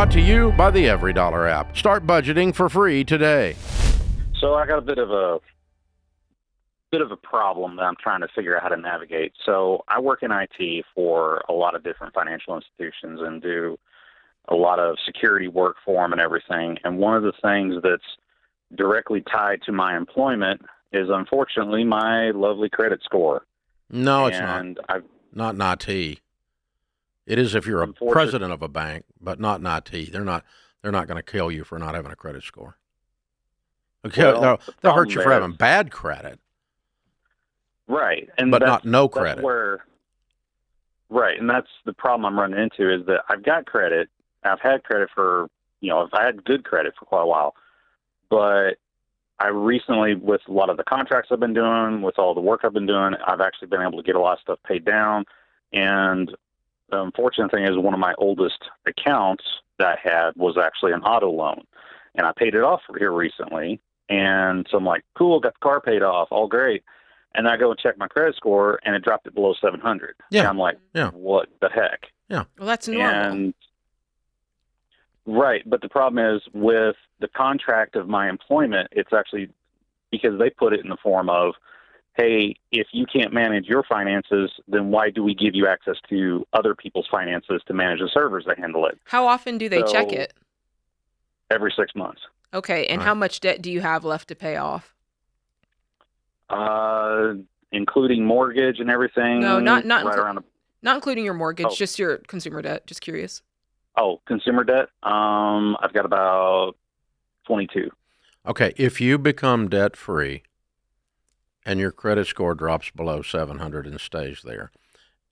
Brought to you by the Every Dollar app. Start budgeting for free today. So I got a bit of a problem that I'm trying to figure out how to navigate. So I work in IT for a lot of different financial institutions and do a lot of security work for them and everything. And one of the things that's directly tied to my employment is, unfortunately, my lovely credit score. No, it's not in IT. It is if you're a president of a bank, but not in IT. They're not going to kill you for not having a credit score. Okay, Well, they'll hurt you for having bad credit. Right. But not no credit. Right. And that's the problem I'm running into is that I've got credit. I've had credit for, I've had good credit for quite a while. But I recently, with a lot of the contracts I've been doing, with all the work I've been doing, I've actually been able to get a lot of stuff paid down. And the unfortunate thing is one of my oldest accounts that I had was actually an auto loan. And I paid it off here recently. And so I'm like, cool, got the car paid off, all great. And I go and check my credit score, and it dropped it below 700. Yeah. And I'm like, what the heck? Yeah. Well, that's normal. Right. But the problem is with the contract of my employment, it's actually because they put it in the form of, hey, if you can't manage your finances, then why do we give you access to other people's finances to manage the servers that handle it? How often do they check it? Every 6 months. Okay. And how much debt do you have left to pay off? Including mortgage and everything. No, not including your mortgage, just your consumer debt. Just curious. Oh, consumer debt. I've got about 22. Okay, if you become debt free and your credit score drops below 700 and stays there,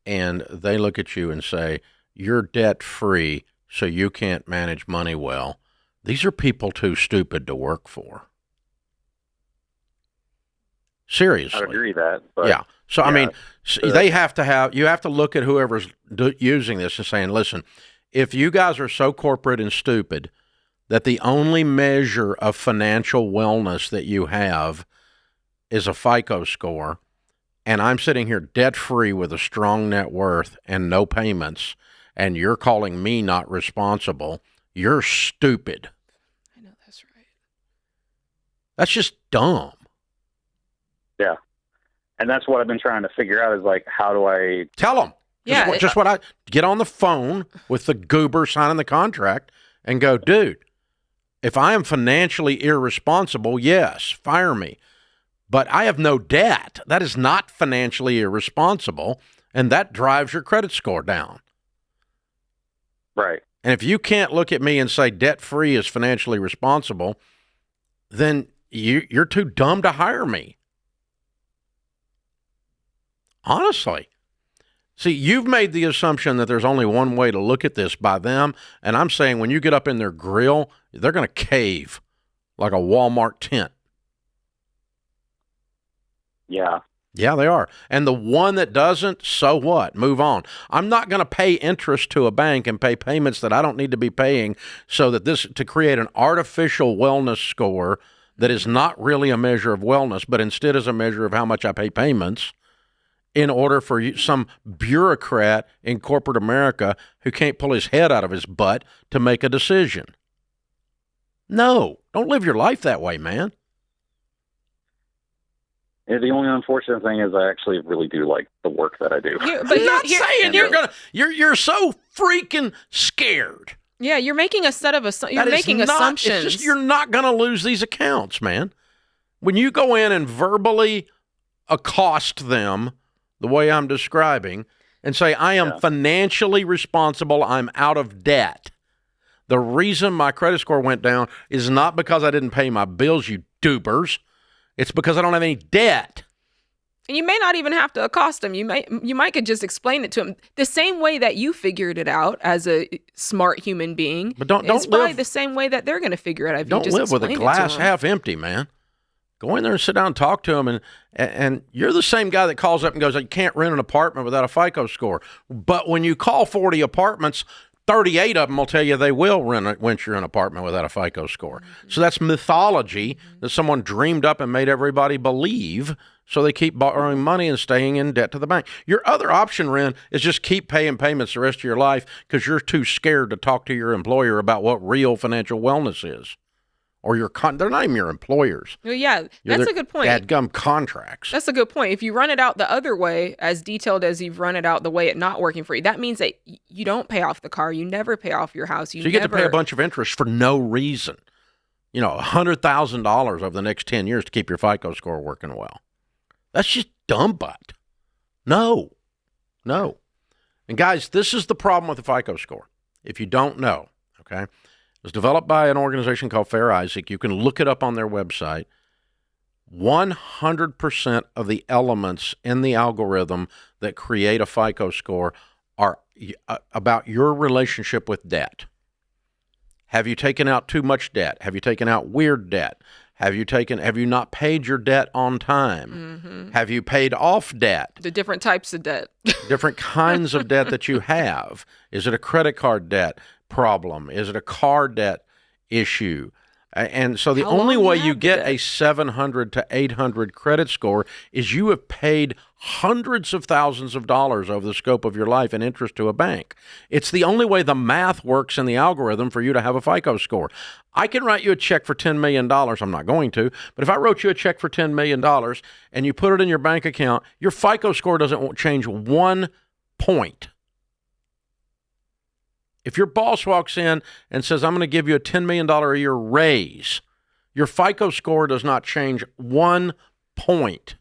and they look at you and say you're debt free, so you can't manage money well, these are people too stupid to work for. Seriously. I agree with that. But yeah. So, I mean, you have to look at whoever's using this and saying, listen, if you guys are so corporate and stupid that the only measure of financial wellness that you have is a FICO score, and I'm sitting here debt-free with a strong net worth and no payments, and you're calling me not responsible, you're stupid. I know, that's right. That's just dumb. Yeah. And that's what I've been trying to figure out is, like, how do I... Tell them. Yeah. Get on the phone with the goober signing the contract and go, dude, if I am financially irresponsible, yes, fire me. But I have no debt. That is not financially irresponsible, and that drives your credit score down. Right. And if you can't look at me and say debt-free is financially responsible, then you're too dumb to hire me. Honestly. See, you've made the assumption that there's only one way to look at this by them, and I'm saying when you get up in their grill, they're going to cave like a Walmart tent. Yeah. Yeah, they are. And the one that doesn't, so what? Move on. I'm not going to pay interest to a bank and pay payments that I don't need to be paying so that to create an artificial wellness score that is not really a measure of wellness, but instead is a measure of how much I pay payments in order for some bureaucrat in corporate America who can't pull his head out of his butt to make a decision. No, don't live your life that way, man. Yeah, the only unfortunate thing is I actually really do like the work that I do. I'm not saying you're so freaking scared. Yeah, you're making assumptions. It's just you're not going to lose these accounts, man. When you go in and verbally accost them the way I'm describing and say, I am financially responsible, I'm out of debt. The reason my credit score went down is not because I didn't pay my bills, you dupers. It's because I don't have any debt. And you may not even have to accost them. You might could just explain it to them the same way that you figured it out as a smart human being. But don't it's probably live, the same way that they're going to figure it out. If don't you just live with a glass half empty, man. Go in there and sit down and talk to them, and you're the same guy that calls up and goes, you can't rent an apartment without a FICO score. But when you call 40 apartments, 38 of them will tell you they will rent you an apartment without a FICO score. Mm-hmm. So that's mythology that someone dreamed up and made everybody believe So they keep borrowing money and staying in debt to the bank. Your other option, Ren, is just keep paying payments the rest of your life because you're too scared to talk to your employer about what real financial wellness is. Or they're not even your employers. Well, yeah, that's a good point. Dadgum contracts. That's a good point. If you run it out the other way, as detailed as you've run it out the way it not working for you, that means that you don't pay off the car. You never pay off your house. So you get to pay a bunch of interest for no reason. $100,000 over the next 10 years to keep your FICO score working well. That's just dumb butt. No. And guys, this is the problem with the FICO score. If you don't know, okay, it was developed by an organization called Fair Isaac. You can look it up on their website. 100% of the elements in the algorithm that create a FICO score are about your relationship with debt. Have you taken out too much debt? Have you taken out weird debt? Have you not paid your debt on time? Mm-hmm. Have you paid off debt? The different types of debt. Different kinds of debt that you have. Is it a credit card debt problem? Is it a car debt issue? And so the only way you get a 700 to 800 credit score is you have paid hundreds of thousands of dollars over the scope of your life in interest to a bank. It's the only way the math works in the algorithm for you to have a FICO score. I can write you a check for $10 million. I'm not going to, but if I wrote you a check for $10 million and you put it in your bank account, your FICO score doesn't change 1 point. If your boss walks in and says, I'm going to give you a $10 million a year raise, your FICO score does not change 1 point.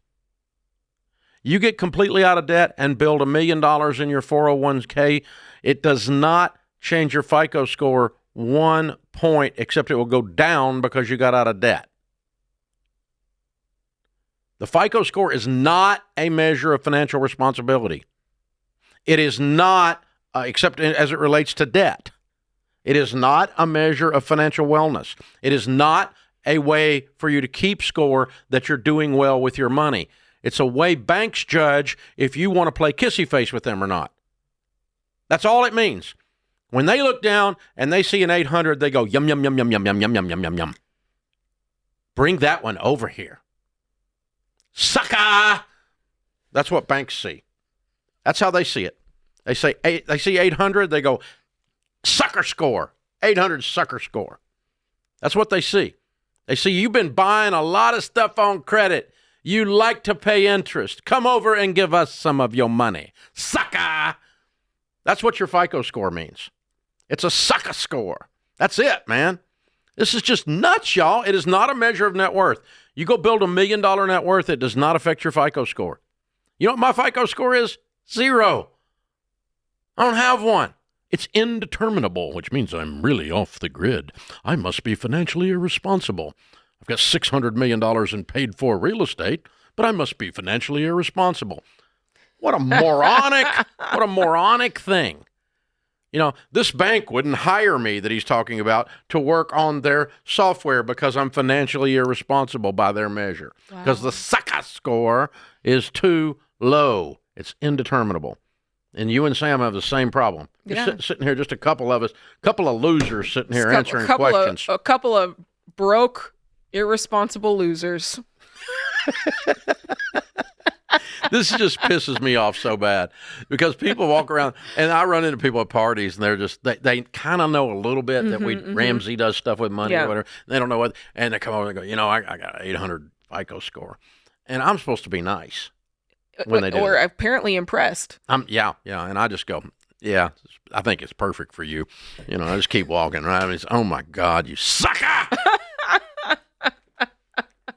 You get completely out of debt and build $1 million in your 401k, it does not change your FICO score 1 point, except it will go down because you got out of debt. The FICO score is not a measure of financial responsibility. It is not except as it relates to debt. It is not a measure of financial wellness. It is not a way for you to keep score that you're doing well with your money. It's a way banks judge if you want to play kissy face with them or not. That's all it means. When they look down and they see an 800, they go, yum, yum, yum, yum, yum, yum, yum, yum, yum, yum, yum. Bring that one over here. Sucker! That's what banks see. That's how they see it. They see 800, they go, sucker score. 800 sucker score. That's what they see. They see you've been buying a lot of stuff on credit. You like to pay interest. Come over and give us some of your money. Sucker! That's what your FICO score means. It's a sucker score. That's it, man. This is just nuts, y'all. It is not a measure of net worth. You go build $1 million net worth, it does not affect your FICO score. You know what my FICO score is? 0. I don't have one. It's indeterminable, which means I'm really off the grid. I must be financially irresponsible. I've got $600 million in paid-for real estate, but I must be financially irresponsible. What a moronic thing. This bank wouldn't hire me that he's talking about to work on their software because I'm financially irresponsible by their measure. Because the sucker score is too low. It's indeterminable. And you and Sam have the same problem. You're sitting here, just a couple of losers sitting here answering questions. A couple of broke, irresponsible losers. This just pisses me off so bad because people walk around, and I run into people at parties, and they're just, they kind of know a little bit that Ramsey does stuff with money or whatever. They don't know what, and they come over and go, I got an 800 FICO score. And I'm supposed to be nice. When they do or that. Apparently impressed. Yeah, and I just go, yeah, I think it's perfect for you. I just keep walking, right? It's, oh my God, you sucker!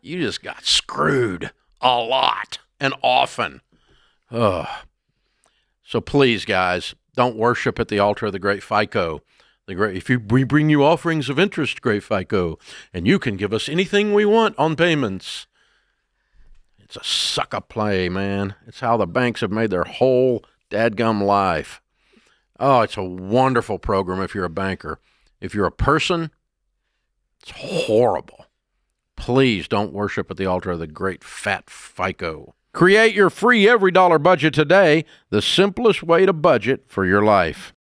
You just got screwed a lot and often. Ugh. So please, guys, don't worship at the altar of the great FICO. We bring you offerings of interest, great FICO, and you can give us anything we want on payments. It's a sucker play, man. It's how the banks have made their whole dadgum life. Oh, it's a wonderful program if you're a banker. If you're a person, it's horrible. Please don't worship at the altar of the great fat FICO. Create your free every dollar budget today, the simplest way to budget for your life.